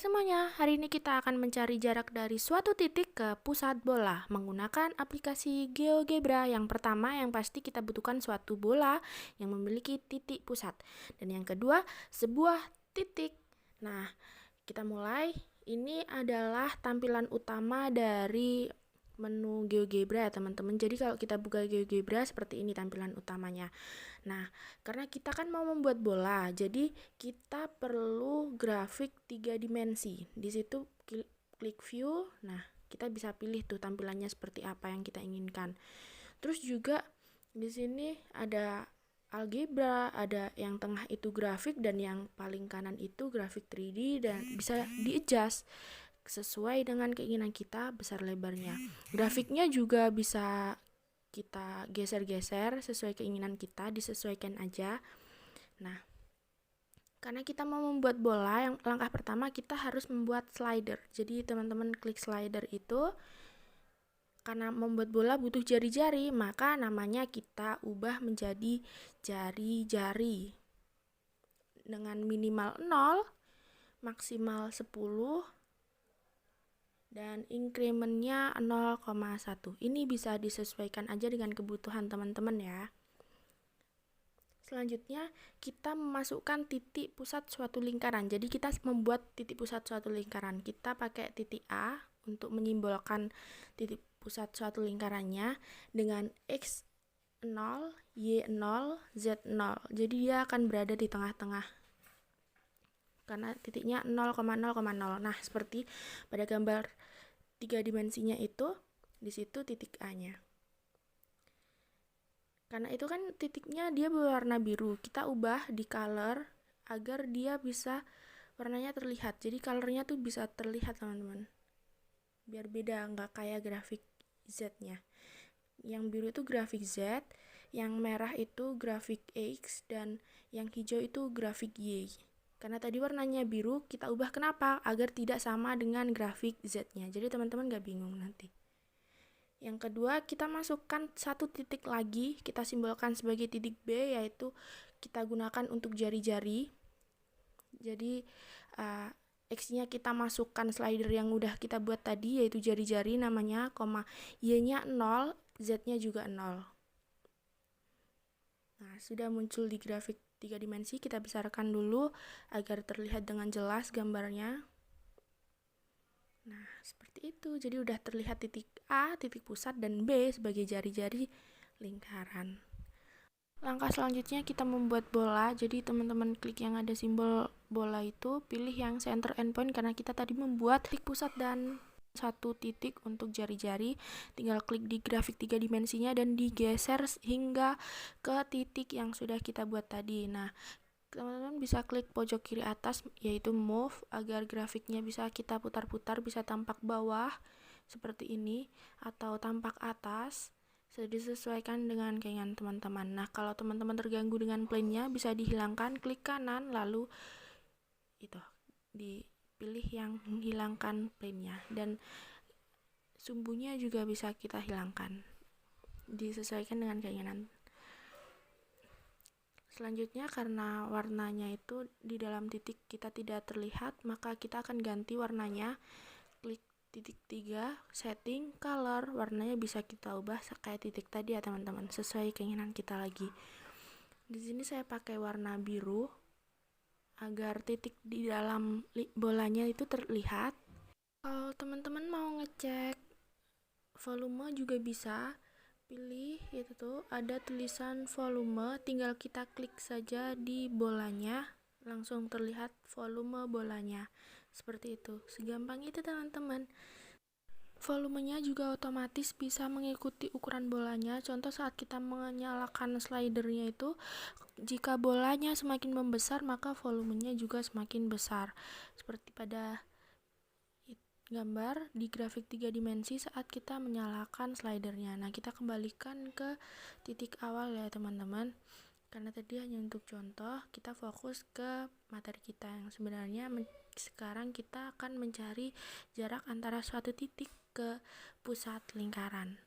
Hai semuanya, hari ini kita akan mencari jarak dari suatu titik ke pusat bola menggunakan aplikasi GeoGebra. Yang pertama yang pasti kita butuhkan suatu bola yang memiliki titik pusat. Dan yang kedua, sebuah titik. Nah, kita mulai. Ini adalah tampilan utama dari menu GeoGebra ya teman-teman. Jadi kalau kita buka GeoGebra seperti ini tampilan utamanya. Nah, karena kita kan mau membuat bola, jadi kita perlu grafik 3 dimensi. Di situ klik view. Nah, kita bisa pilih tuh tampilannya seperti apa yang kita inginkan. Terus juga di sini ada algebra, ada yang tengah itu grafik dan yang paling kanan itu grafik 3D dan bisa di-adjust sesuai dengan keinginan kita besar lebarnya. Grafiknya juga bisa kita geser-geser sesuai keinginan kita, disesuaikan aja. Nah, karena kita mau membuat bola, yang langkah pertama kita harus membuat slider. Jadi teman-teman klik slider itu, karena membuat bola butuh jari-jari, maka namanya kita ubah menjadi jari-jari. Dengan minimal 0, maksimal 10, dan incrementnya 0,1. Ini bisa disesuaikan aja dengan kebutuhan teman-teman ya. Selanjutnya, kita memasukkan titik pusat suatu lingkaran. Jadi kita membuat titik pusat suatu lingkaran. Kita pakai titik A untuk menyimbolkan titik pusat suatu lingkarannya dengan X0, Y0, Z0. Jadi dia akan berada di tengah-tengah. Karena titiknya 0,0,0. Nah, seperti pada gambar 3 dimensinya itu, di situ titik A-nya. Karena itu kan titiknya dia berwarna biru, kita ubah di color agar dia bisa warnanya terlihat. Jadi colornya tuh bisa terlihat teman-teman, biar beda, nggak kayak grafik Z-nya. Yang biru itu grafik Z, yang merah itu grafik X, dan yang hijau itu grafik Y. Karena tadi warnanya biru, kita ubah kenapa? Agar tidak sama dengan grafik Z-nya. Jadi teman-teman nggak bingung nanti. Yang kedua, kita masukkan satu titik lagi, kita simbolkan sebagai titik B, yaitu kita gunakan untuk jari-jari. Jadi X-nya kita masukkan slider yang udah kita buat tadi, yaitu jari-jari namanya, Y-nya 0, Z-nya juga 0. Nah, sudah muncul di grafik 3 dimensi, kita besarkan dulu agar terlihat dengan jelas gambarnya. Nah, seperti itu. Jadi udah terlihat titik A, titik pusat, dan B sebagai jari-jari lingkaran. Langkah selanjutnya kita membuat bola. Jadi teman-teman klik yang ada simbol bola itu, pilih yang center endpoint karena kita tadi membuat titik pusat dan satu titik untuk jari-jari. Tinggal klik di grafik 3 dimensinya dan digeser hingga ke titik yang sudah kita buat tadi. Nah, teman-teman bisa klik pojok kiri atas yaitu move agar grafiknya bisa kita putar-putar, bisa tampak bawah seperti ini atau tampak atas, disesuaikan dengan keinginan teman-teman. Nah, kalau teman-teman terganggu dengan plane-nya bisa dihilangkan, klik kanan lalu itu dipilih yang menghilangkan plane-nya, dan sumbunya juga bisa kita hilangkan, disesuaikan dengan keinginan. Selanjutnya, karena warnanya itu di dalam titik kita tidak terlihat, maka kita akan ganti warnanya. Klik titik 3, setting, color, warnanya bisa kita ubah kayak titik tadi ya teman-teman, sesuai keinginan kita lagi. Di sini saya pakai warna biru agar titik di dalam bolanya itu terlihat. Kalau teman-teman mau ngecek volume juga bisa, pilih itu tuh ada tulisan volume, tinggal kita klik saja di bolanya, langsung terlihat volume bolanya. Seperti itu, segampang itu teman-teman. Volumenya juga otomatis bisa mengikuti ukuran bolanya. Contoh saat kita menyalakan slidernya itu, jika bolanya semakin membesar maka volumenya juga semakin besar. Seperti pada gambar di grafik 3 dimensi saat kita menyalakan slidernya. Nah, kita kembalikan ke titik awal ya teman-teman. Karena tadi hanya untuk contoh, kita fokus ke materi kita yang sebenarnya sekarang kita akan mencari jarak antara suatu titik ke pusat lingkaran.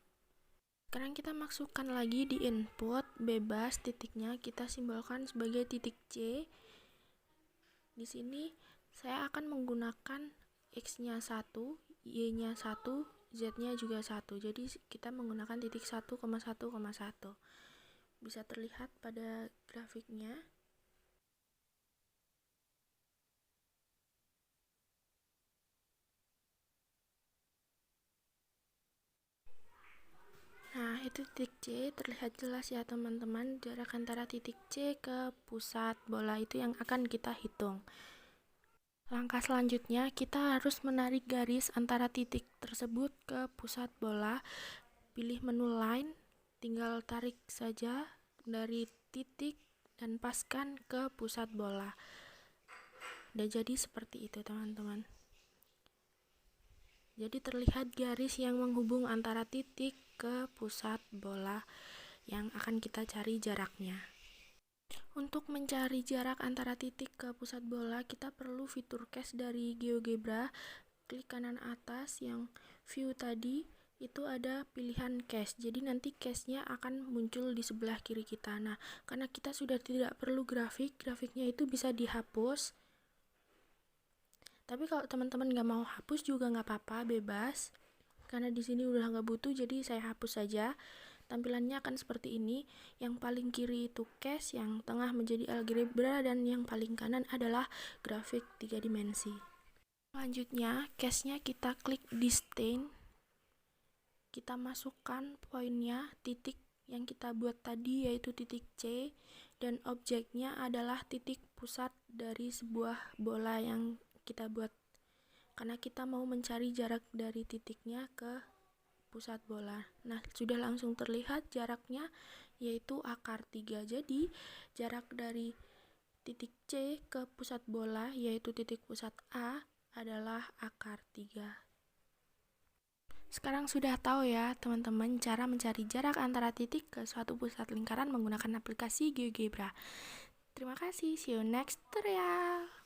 Sekarang kita masukkan lagi di input bebas titiknya, kita simbolkan sebagai titik C. Di sini Saya akan menggunakan X-nya 1, Y-nya 1, Z-nya juga 1. Jadi kita menggunakan titik 1,1,1. Bisa terlihat pada grafiknya. Nah, itu titik C, terlihat jelas ya teman-teman, jarak antara titik C ke pusat bola itu yang akan kita hitung. Langkah selanjutnya, kita harus menarik garis antara titik tersebut ke pusat bola. Pilih menu line, tinggal tarik saja dari titik dan paskan ke pusat bola. Udah jadi seperti itu teman-teman. Jadi terlihat garis yang menghubung antara titik ke pusat bola yang akan kita cari jaraknya. Untuk mencari jarak antara titik ke pusat bola, kita perlu fitur cache dari GeoGebra. Klik kanan atas yang view tadi, itu ada pilihan cache. Jadi nanti cache-nya akan muncul di sebelah kiri kita. Nah, karena kita sudah tidak perlu grafiknya itu bisa dihapus. Tapi kalau teman-teman nggak mau hapus juga nggak apa-apa, bebas. Karena di sini udah nggak butuh, jadi saya hapus saja. Tampilannya akan seperti ini. Yang paling kiri itu cache, yang tengah menjadi algebra, dan yang paling kanan adalah grafik 3 dimensi. Selanjutnya, cache-nya kita klik distain. Kita masukkan poinnya, titik yang kita buat tadi yaitu titik C, dan objeknya adalah titik pusat dari sebuah bola yang kita buat. Karena kita mau mencari jarak dari titiknya ke pusat bola. Nah, sudah langsung terlihat jaraknya yaitu akar 3. Jadi, jarak dari titik C ke pusat bola yaitu titik pusat A adalah akar 3. Sekarang sudah tahu ya teman-teman cara mencari jarak antara titik ke suatu pusat lingkaran menggunakan aplikasi GeoGebra. Terima kasih, see you next tutorial.